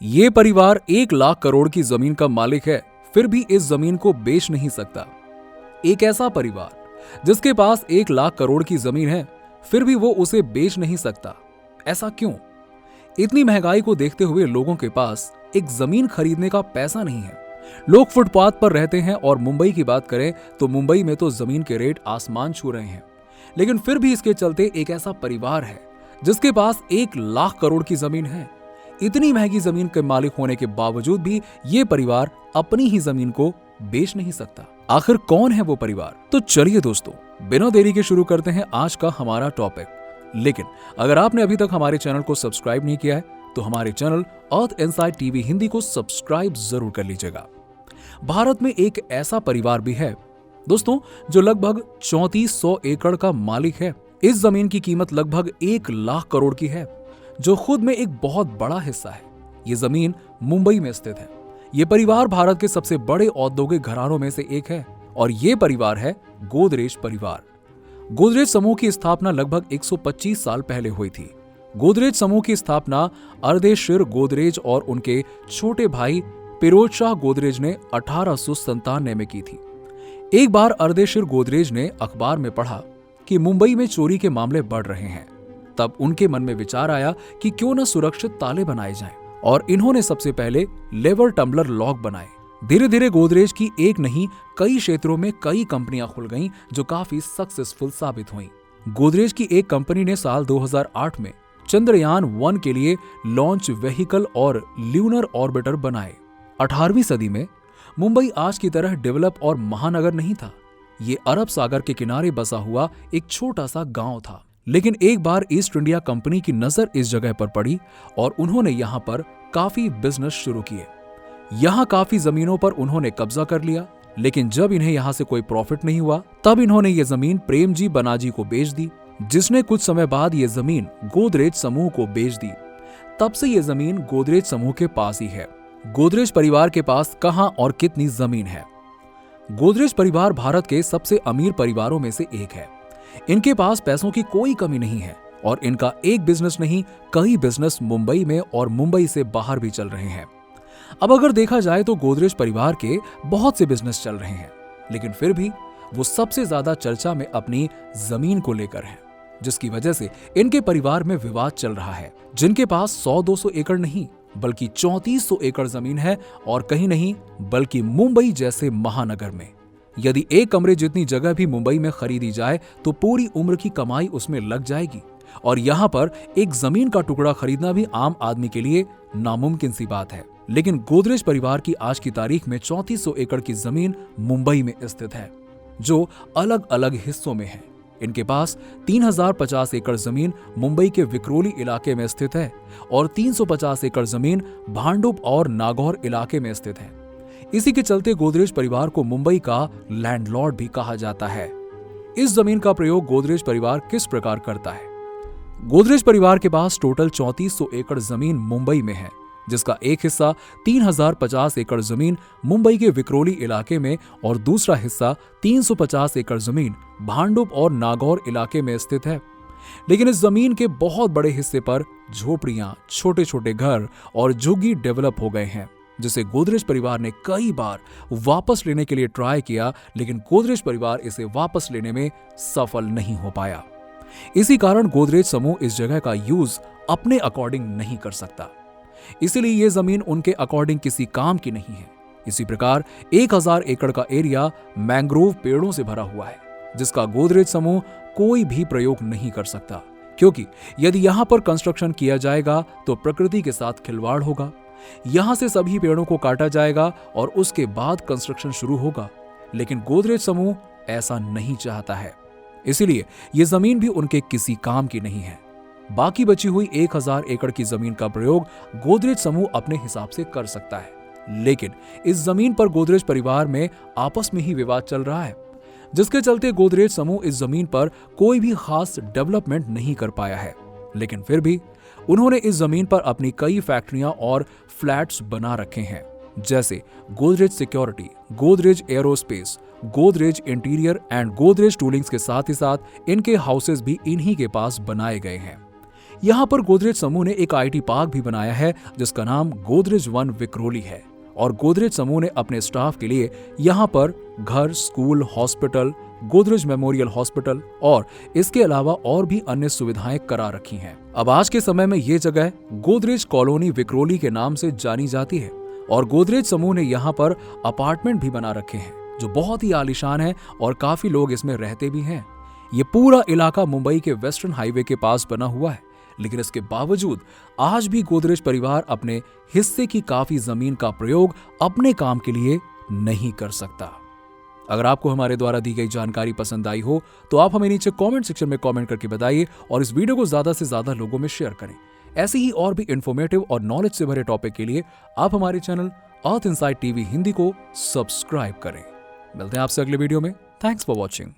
ये परिवार 1 लाख करोड़ की जमीन का मालिक है, फिर भी इस जमीन को बेच नहीं सकता। एक ऐसा परिवार जिसके पास 1 लाख करोड़ की जमीन है, फिर भी वो उसे बेच नहीं सकता। ऐसा क्यों? इतनी महंगाई को देखते हुए लोगों के पास एक जमीन खरीदने का पैसा नहीं है। लोग फुटपाथ पर रहते हैं और मुंबई की बात करें तो मुंबई में तो जमीन के रेट आसमान छू रहे हैं। लेकिन फिर भी इसके चलते एक ऐसा परिवार है जिसके पास 1 लाख करोड़ की जमीन है। इतनी महंगी जमीन के मालिक होने के बावजूद भी ये परिवार अपनी ही जमीन को बेच नहीं सकता। आखिर कौन है वो परिवार? तो चलिए दोस्तों, बिना देरी के शुरू करते हैं आज का हमारा टॉपिक। लेकिन अगर आपने अभी तक हमारे चैनल को सब्सक्राइब नहीं किया है तो हमारे चैनल अर्थ इनसाइड टीवी हिंदी को सब्सक्राइब जरूर कर लीजिएगा। भारत में एक ऐसा परिवार भी है दोस्तों जो लगभग 3400 एकड़ का मालिक है। इस जमीन की कीमत लगभग 1 लाख करोड़ की है, जो खुद में एक बहुत बड़ा हिस्सा है। ये जमीन मुंबई में स्थित है। ये परिवार भारत के सबसे बड़े औद्योगिक घरानों में से एक है और ये परिवार है गोदरेज परिवार। गोदरेज समूह की स्थापना लगभग 125 साल पहले हुई थी। गोदरेज समूह की स्थापना अर्देशिर गोदरेज और उनके छोटे भाई फिरोज शाह गोदरेज ने 1897 में की थी। एक बार अर्देशिर गोदरेज ने अखबार में पढ़ा कि मुंबई में चोरी के मामले बढ़ रहे हैं। तब उनके मन में विचार आया कि क्यों न सुरक्षित ताले बनाए जाएं, और इन्होंने सबसे पहले लेवर टम्बलर लॉक बनाए। धीरे धीरे गोदरेज की एक नहीं कई क्षेत्रों में कई कंपनियां खुल गईं जो काफी सक्सेसफुल साबित हुईं। गोदरेज की एक कंपनी ने साल 2008 में चंद्रयान 1 के लिए लॉन्च व्हीकल और ल्यूनर ऑर्बिटर बनाए। 18वीं सदी में मुंबई आज की तरह डेवलप और महानगर नहीं था। ये अरब सागर के किनारे बसा हुआ एक छोटा सा गांव था। लेकिन एक बार ईस्ट इंडिया कंपनी की नजर इस जगह पर पड़ी और उन्होंने यहाँ पर काफी बिजनेस शुरू किए। यहाँ काफी जमीनों पर उन्होंने कब्जा कर लिया। लेकिन जब इन्हें यहाँ से कोई प्रॉफिट नहीं हुआ तब इन्होंने ये जमीन प्रेमजी बनाजी को बेच दी, जिसने कुछ समय बाद ये जमीन गोदरेज समूह को बेच दी। तब से ये जमीन गोदरेज समूह के पास ही है। गोदरेज परिवार के पास कहां और कितनी जमीन है? गोदरेज परिवार भारत के सबसे अमीर परिवारों में से एक है। इनके पास पैसों की कोई कमी नहीं है और इनका एक बिजनेस नहीं कई बिजनेस मुंबई में और मुंबई से बाहर भी चल रहे हैं। अब अगर देखा जाए तो गोदरेज परिवार के बहुत से बिजनेस चल रहे हैं, लेकिन फिर भी वो सबसे ज्यादा चर्चा में अपनी जमीन को लेकर है, जिसकी वजह से इनके परिवार में विवाद चल रहा है। जिनके पास 100-200 एकड़ नहीं बल्कि 3400 एकड़ जमीन है, और कहीं नहीं बल्कि मुंबई जैसे महानगर में। यदि एक कमरे जितनी जगह भी मुंबई में खरीदी जाए तो पूरी उम्र की कमाई उसमें लग जाएगी, और यहाँ पर एक जमीन का टुकड़ा खरीदना भी आम आदमी के लिए नामुमकिन सी बात है। लेकिन गोदरेज परिवार की आज की तारीख में 3400 एकड़ की जमीन मुंबई में स्थित है, जो अलग अलग हिस्सों में है। इनके पास 3050 एकड़ जमीन मुंबई के विक्रोली इलाके में स्थित है और 350 एकड़ जमीन भांडुप और नागौर इलाके में स्थित है। इसी के चलते गोदरेज परिवार को मुंबई का लैंडलॉर्ड भी कहा जाता है। इस जमीन का प्रयोग गोदरेज परिवार किस प्रकार करता है? गोदरेज परिवार के पास टोटल 3400 एकड़ जमीन मुंबई में है, जिसका एक हिस्सा 3050 एकड़ जमीन मुंबई के विक्रोली इलाके में और दूसरा हिस्सा 350 एकड़ जमीन भांडुप और नागौर इलाके में स्थित है। लेकिन इस जमीन के बहुत बड़े हिस्से पर झोपड़ियां, छोटे छोटे घर और झुग्गी डेवलप हो गए हैं, जिसे गोदरेज परिवार ने कई बार वापस लेने के लिए ट्राई किया, लेकिन गोदरेज परिवार इसे वापस लेने में सफल नहीं हो पाया। इसी कारण गोदरेज समूह इस जगह का यूज अपने अकॉर्डिंग नहीं कर सकता, इसीलिए ये जमीन उनके अकॉर्डिंग किसी काम की नहीं है। इसी प्रकार 1000 एकड़ का एरिया मैंग्रोव पेड़ों से भरा हुआ है, जिसका गोदरेज समूह कोई भी प्रयोग नहीं कर सकता, क्योंकि यदि यहां पर कंस्ट्रक्शन किया जाएगा तो प्रकृति के साथ खिलवाड़ होगा। यहां से सभी पेड़ों को काटा जाएगा और उसके बाद कंस्ट्रक्शन शुरू होगा। लेकिन गोदरेज समूह ऐसा नहीं चाहता है, इसीलिए यह जमीन भी उनके किसी काम की नहीं है। बाकी बची हुई 1000 एकड़ की जमीन का प्रयोग गोदरेज समूह अपने हिसाब से कर सकता है, लेकिन इस जमीन पर गोदरेज परिवार में आपस में ही विवाद चल रहा है, जिसके चलते गोदरेज समूह इस जमीन पर कोई भी खास डेवलपमेंट नहीं कर पाया है। लेकिन फिर भी उन्होंने इस जमीन पर अपनी कई फैक्ट्रियां और फ्लैट्स बना रखे हैं, जैसे Godrej security, Godrej aerospace, Godrej interior and Godrej toolings के साथ ही साथ इनके हाउसेस भी इन्हीं के पास बनाए गए हैं। यहाँ पर गोदरेज समूह ने एक IT पार्क भी बनाया है जिसका नाम गोदरेज वन विक्रोली है और गोदरेज समूह ने अपने स्टाफ के लिए यहाँ पर घर, school, hospital, Godrej memorial hospital और इसके अलावा और भी अन्य सुविधाएं करा रखी हैं। अब आज के समय में ये जगह गोदरेज कॉलोनी विक्रोली के नाम से जानी जाती है और गोदरेज समूह ने यहाँ पर अपार्टमेंट भी बना रखे हैं जो बहुत ही आलीशान है और काफी लोग इसमें रहते भी हैं। ये पूरा इलाका मुंबई के वेस्टर्न हाईवे के पास बना हुआ है, लेकिन इसके बावजूद आज भी गोदरेज परिवार अपने हिस्से की काफी जमीन का प्रयोग अपने काम के लिए नहीं कर सकता। अगर आपको हमारे द्वारा दी गई जानकारी पसंद आई हो तो आप हमें नीचे कमेंट सेक्शन में कमेंट करके बताइए और इस वीडियो को ज्यादा से ज्यादा लोगों में शेयर करें। ऐसे ही और भी इंफॉर्मेटिव और नॉलेज से भरे टॉपिक के लिए आप हमारे चैनल अर्थ इनसाइड टीवी हिंदी को सब्सक्राइब करें। मिलते हैं आपसे अगले वीडियो में। Thanks for watching.